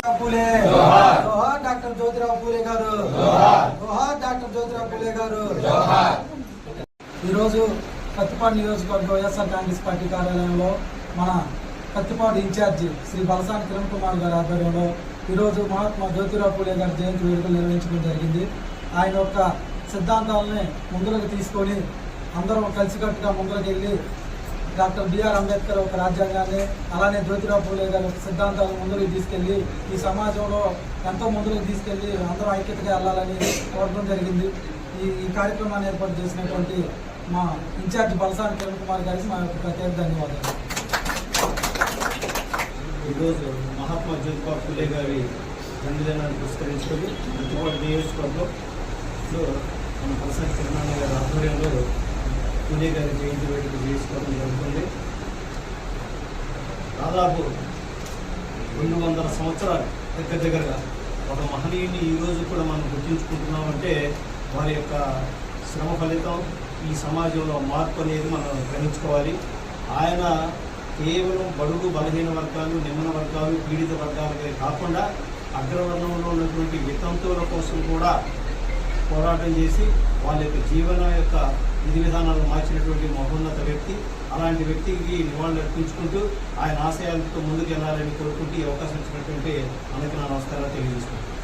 పూలే జోహార్ doctor Jyotirao Phule గారు జోహార్ doctor Jyotirao Phule గారు. ఈరోజు కత్తిపాడు నియోజకవర్గ వైఎస్ఆర్ కాంగ్రెస్ పార్టీ కార్యాలయంలో మన కత్తిపాడు ఇన్ఛార్జి శ్రీ బలసాని కిరణ్ కుమార్ గారి ఆధ్వర్యంలో ఈరోజు మహాత్మా జ్యోతిరావు పూలే గారి జయంతి వేడుకలు నిర్వహించడం జరిగింది. ఆయన యొక్క సిద్ధాంతాలని ముందుకు తీసుకొని అందరం కలిసికట్టుగా ముందుకు వెళ్ళి డాక్టర్ బిఆర్ అంబేద్కర్ ఒక రాజ్యాంగాన్ని అలానే జ్యోతిరావు పూలే గారి యొక్క సిద్ధాంతాలను ముందుకు తీసుకెళ్ళి ఈ సమాజంలో ఎంతో ముందుకు తీసుకెళ్ళి అందరూ ఐక్యతగా వెళ్ళాలని కోరడం జరిగింది. ఈ కార్యక్రమాన్ని ఏర్పాటు చేసినటువంటి మా ఇన్ఛార్జ్ బలసాని కిరణ్ కుమార్ గారికి మా యొక్క ప్రత్యేక ధన్యవాదాలు. ఈరోజు మహాత్మా జ్యోతిరావు పూలే గారి జన్మదినాన్ని పురస్కరించుకొని కత్తిపాడు నియోజకవర్గంలో మన బలసాని కిరణ్ గారి ఆధ్వర్యంలో పూలే గారి జయంతి వేడుక చేసుకోవడం జరుగుతుంది. దాదాపు 200 సంవత్సరాలు దగ్గరగా ఒక మహనీయుని ఈరోజు కూడా మనం గుర్తించుకుంటున్నామంటే వారి యొక్క శ్రమ ఫలితం ఈ సమాజంలో మార్పు అనేది మనం గ్రహించుకోవాలి. ఆయన కేవలం బడుగు బలహీన వర్గాలు, నిమ్న వర్గాలు, పీడిత వర్గాలకే కాకుండా అగ్రవర్ణంలో ఉన్నటువంటి వితంతువుల కోసం కూడా పోరాటం చేసి వాళ్ళ యొక్క జీవన యొక్క విధి విధానాలు మార్చినటువంటి మహోన్నత వ్యక్తి. అలాంటి వ్యక్తికి నివాళులు అర్పించుకుంటూ ఆయన ఆశయాలతో ముందుకు వెళ్ళాలని కోరుకుంటూ ఈ అవకాశం ఇచ్చినటువంటి అందరికీ నా నమస్కారాలు తెలియజేసుకుంటాను.